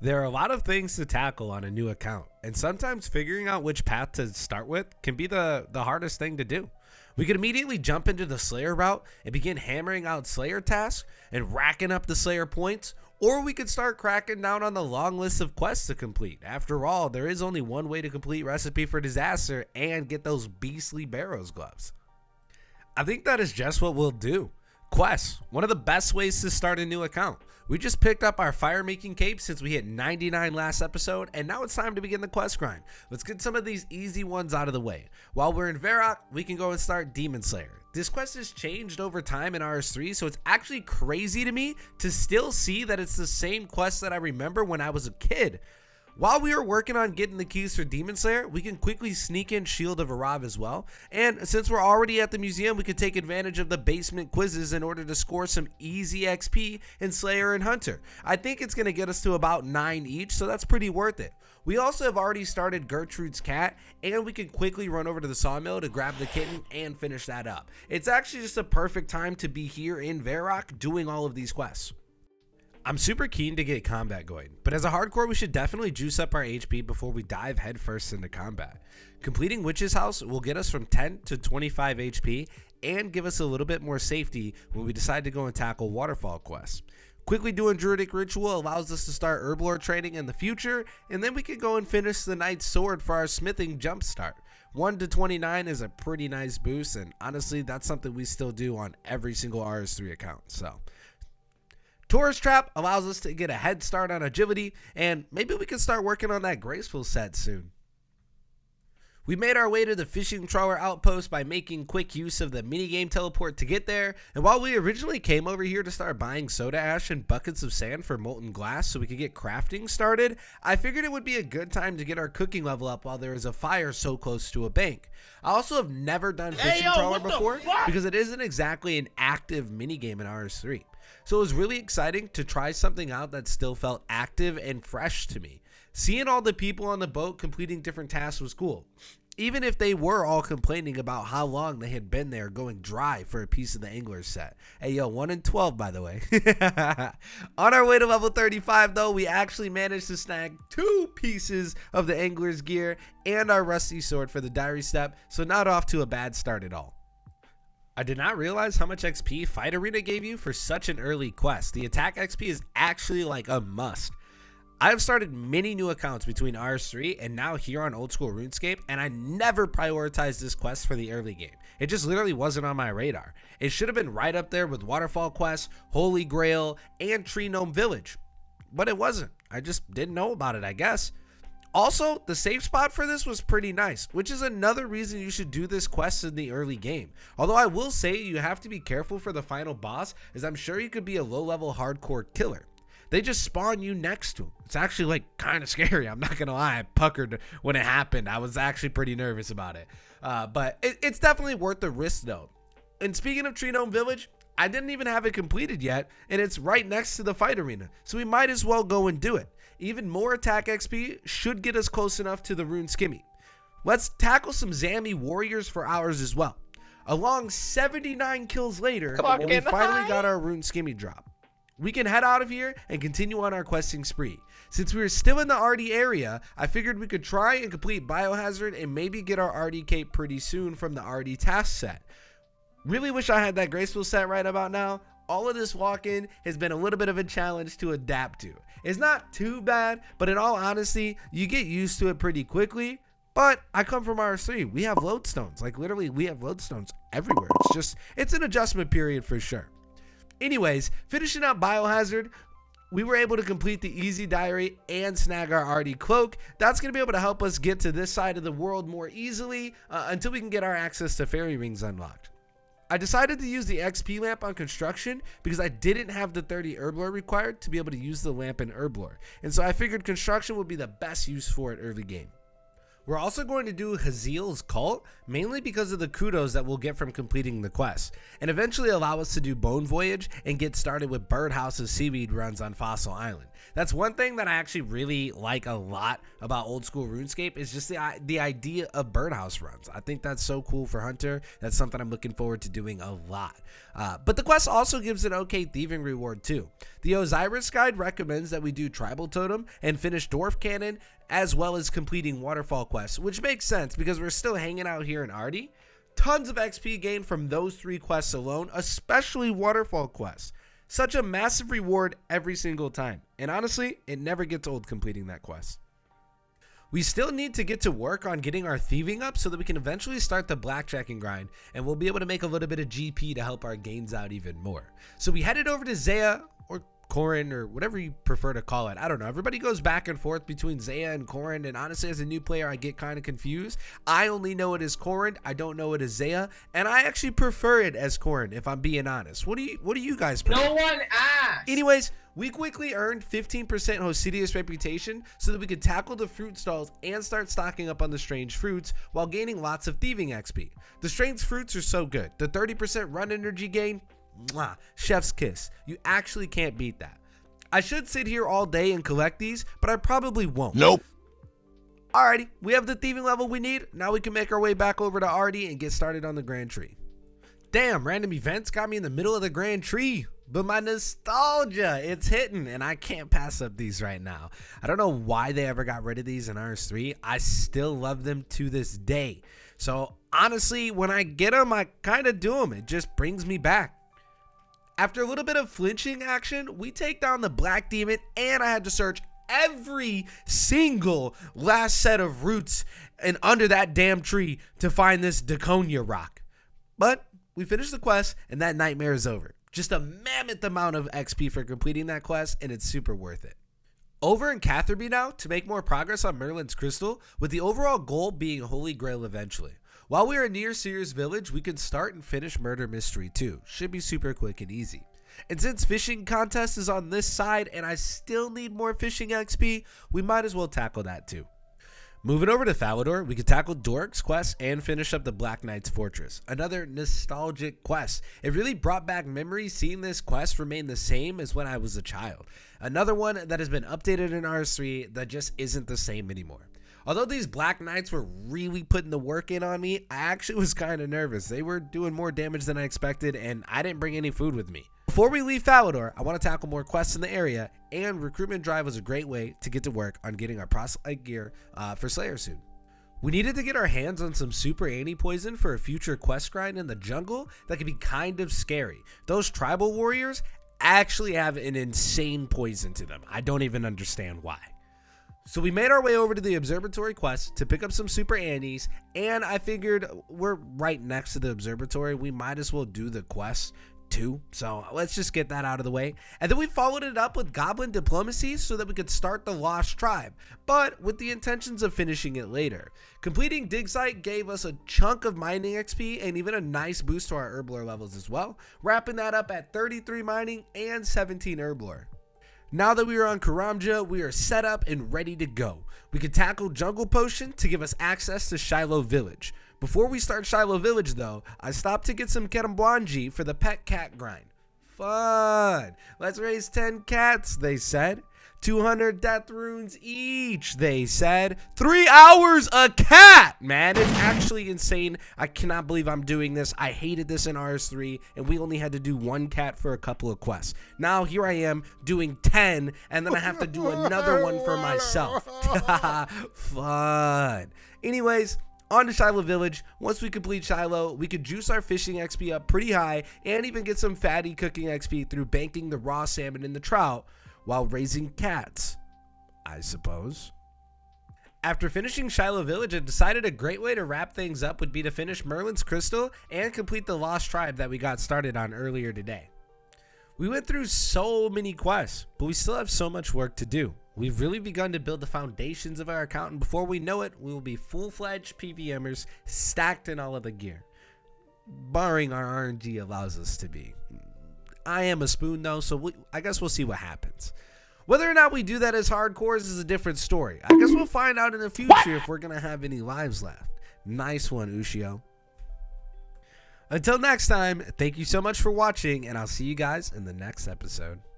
There are a lot of things to tackle on a new account, and sometimes figuring out which path to start with can be the hardest thing to do. We could immediately jump into the Slayer route and begin hammering out Slayer tasks and racking up the Slayer points, or we could start cracking down on the long list of quests to complete. After all, there is only one way to complete Recipe for Disaster and get those beastly Barrows gloves. I think that is just what we'll do. Quests, one of the best ways to start a new account. We just picked up our fire making cape since we hit 99 last episode, and now it's time to begin the quest grind. Let's get some of these easy ones out of the way. While we're in Varrock, we can go and start Demon Slayer. This quest has changed over time in RS3, so it's actually crazy to me to still see that it's the same quest that I remember when I was a kid. While we are working on getting the keys for Demon Slayer, we can quickly sneak in Shield of Arav as well. And since we're already at the museum, we can take advantage of the basement quizzes in order to score some easy XP in Slayer and Hunter. I think it's going to get us to about 9 each, so that's pretty worth it. We also have already started Gertrude's cat, and we can quickly run over to the sawmill to grab the kitten and finish that up. It's actually just a perfect time to be here in Varrock doing all of these quests. I'm super keen to get combat going, but as a hardcore we should definitely juice up our HP before we dive headfirst into combat. Completing Witch's House will get us from 10 to 25 HP and give us a little bit more safety when we decide to go and tackle Waterfall quests. Quickly doing Druidic Ritual allows us to start Herblore training in the future, and then we can go and finish the Knight's Sword for our smithing jumpstart. 1 to 29 is a pretty nice boost, and honestly that's something we still do on every single RS3 account. So Taurus Trap allows us to get a head start on agility, and maybe we can start working on that graceful set soon. We made our way to the fishing trawler outpost by making quick use of the minigame teleport to get there, and while we originally came over here to start buying soda ash and buckets of sand for molten glass so we could get crafting started, I figured it would be a good time to get our cooking level up while there is a fire so close to a bank. I also have never done fishing trawler before because it isn't exactly an active minigame in RS3. So it was really exciting to try something out that still felt active and fresh to me. Seeing all the people on the boat completing different tasks was cool, even if they were all complaining about how long they had been there going dry for a piece of the angler's set. Hey yo, 1 in 12 by the way. On our way to level 35 though, we actually managed to snag 2 pieces of the angler's gear and our rusty sword for the diary step, so not off to a bad start at all. I did not realize how much XP Fight Arena gave you for such an early quest. The attack XP is actually like a must. I have started many new accounts between RS3 and now here on Old School RuneScape, and I never prioritized this quest for the early game. It just literally wasn't on my radar. It should have been right up there with Waterfall quests, Holy Grail, and Tree Gnome Village, but it wasn't. I just didn't know about it, I guess. Also, the safe spot for this was pretty nice, which is another reason you should do this quest in the early game. Although I will say you have to be careful for the final boss, as I'm sure you could be a low-level hardcore killer. They just spawn you next to him. It's actually like kind of scary. I'm not gonna lie, I puckered when it happened. I was actually pretty nervous about it. But it's definitely worth the risk though. And speaking of Tree Gnome Village, I didn't even have it completed yet, and it's right next to the fight arena, so we might as well go and do it. Even more attack XP should get us close enough to the Rune Skimmy. Let's tackle some Zammy warriors for ours as well. Along 79 kills later, we finally got our Rune Skimmy drop. We can head out of here and continue on our questing spree. Since we were still in the RD area, I figured we could try and complete Biohazard and maybe get our RD cape pretty soon from the RD task set. Really wish I had that graceful set right about now. All of this walk-in has been a little bit of a challenge to adapt to. It's not too bad, but in all honesty, you get used to it pretty quickly. But I come from RS3. We have lodestones. Like literally, we have lodestones everywhere. It's an adjustment period for sure. Anyways, finishing up Biohazard, we were able to complete the easy diary and snag our RD cloak. That's going to be able to help us get to this side of the world more easily until we can get our access to fairy rings unlocked. I decided to use the XP lamp on construction because I didn't have the 30 Herblore required to be able to use the lamp in Herblore, and so I figured construction would be the best use for it early game. We're also going to do Haziel's Cult, mainly because of the kudos that we'll get from completing the quest, and eventually allow us to do Bone Voyage and get started with Birdhouse's seaweed runs on Fossil Island. That's one thing that I actually really like a lot about old school RuneScape, is just the idea of Birdhouse runs. I think that's so cool for Hunter. That's something I'm looking forward to doing a lot. But the quest also gives an okay thieving reward too. The Osiris guide recommends that we do Tribal Totem and finish Dwarf Cannon, as well as completing Waterfall quests, which makes sense because we're still hanging out here in Arty. Tons of XP gained from those 3 quests alone, especially Waterfall quests. Such a massive reward every single time, and honestly, it never gets old completing that quest. We still need to get to work on getting our thieving up so that we can eventually start the blackjacking grind, and we'll be able to make a little bit of GP to help our gains out even more. So we headed over to Zaya, or Corin, or whatever you prefer to call it. I don't know. Everybody goes back and forth between Zaya and Corin, and honestly, as a new player, I get kind of confused. I only know it as Corin. I don't know it as Zaya, and I actually prefer it as Corin, if I'm being honest. What do you guys prefer? No one asked. Anyways, we quickly earned 15% Hosidius reputation so that we could tackle the fruit stalls and start stocking up on the strange fruits while gaining lots of thieving XP. The strange fruits are so good. The 30% run energy gain, mwah, chef's kiss. You actually can't beat that. I should sit here all day and collect these, but I probably won't. Nope. Alrighty, we have the thieving level we need. Now we can make our way back over to Arty and get started on the Grand Tree. Damn, random events got me in the middle of the Grand Tree. But my nostalgia, it's hitting, and I can't pass up these right now. I don't know why they ever got rid of these in RS3. I still love them to this day. So honestly, when I get them, I kind of do them. It just brings me back. After a little bit of flinching action, we take down the Black Demon, and I had to search every single last set of roots and under that damn tree to find this Daconia rock. But we finished the quest, and that nightmare is over. Just a mammoth amount of XP for completing that quest, and it's super worth it. Over in Catherby now to make more progress on Merlin's Crystal, with the overall goal being Holy Grail eventually. While we are near Sears Village, we can start and finish Murder Mystery 2. Should be super quick and easy. And since fishing contest is on this side and I still need more fishing XP, we might as well tackle that too. Moving over to Falador, we could tackle Doric's quest and finish up the Black Knight's Fortress. Another nostalgic quest. It really brought back memories seeing this quest remain the same as when I was a child. Another one that has been updated in RS3 that just isn't the same anymore. Although these Black Knights were really putting the work in on me, I actually was kind of nervous. They were doing more damage than I expected, and I didn't bring any food with me. Before we leave Falador, I want to tackle more quests in the area, and Recruitment Drive was a great way to get to work on getting our proselyte gear for Slayer soon. We needed to get our hands on some super anti-poison for a future quest grind in the jungle that could be kind of scary. Those tribal warriors actually have an insane poison to them. I don't even understand why. So we made our way over to the observatory quest to pick up some super anties, and I figured we're right next to the observatory. We might as well do the quest too. So let's just get that out of the way. And then we followed it up with Goblin Diplomacy so that we could start the Lost Tribe, but with the intentions of finishing it later. Completing Dig Site gave us a chunk of mining XP and even a nice boost to our Herblore levels as well, wrapping that up at 33 mining and 17 Herblore. Now that we are on Karamja, we are set up and ready to go. We can tackle Jungle Potion to give us access to Shiloh Village. Before we start Shiloh Village though, I stopped to get some Kerambwanji for the pet cat grind. Fun! Let's raise 10 cats, they said. 200 death runes each, they said. 3 hours a cat, man. It's actually insane. I cannot believe I'm doing this. I hated this in RS3, and we only had to do 1 cat for a couple of quests. Now here I am doing 10, and then I have to do another one for myself. Fun. Anyways, on to Shiloh Village. Once we complete Shiloh, we could juice our fishing XP up pretty high and even get some fatty cooking XP through banking the raw salmon and the trout while raising cats, I suppose. After finishing Shiloh Village, I decided a great way to wrap things up would be to finish Merlin's Crystal and complete the Lost Tribe that we got started on earlier today. We went through so many quests, but we still have so much work to do. We've really begun to build the foundations of our account, and before we know it, we will be full-fledged PVMers stacked in all of the gear, barring our RNG allows us to be. I am a spoon though, so I guess we'll see what happens. Whether or not we do that as hardcores is a different story. I guess we'll find out in the future if we're going to have any lives left. Nice one, Ushio. Until next time, thank you so much for watching, and I'll see you guys in the next episode.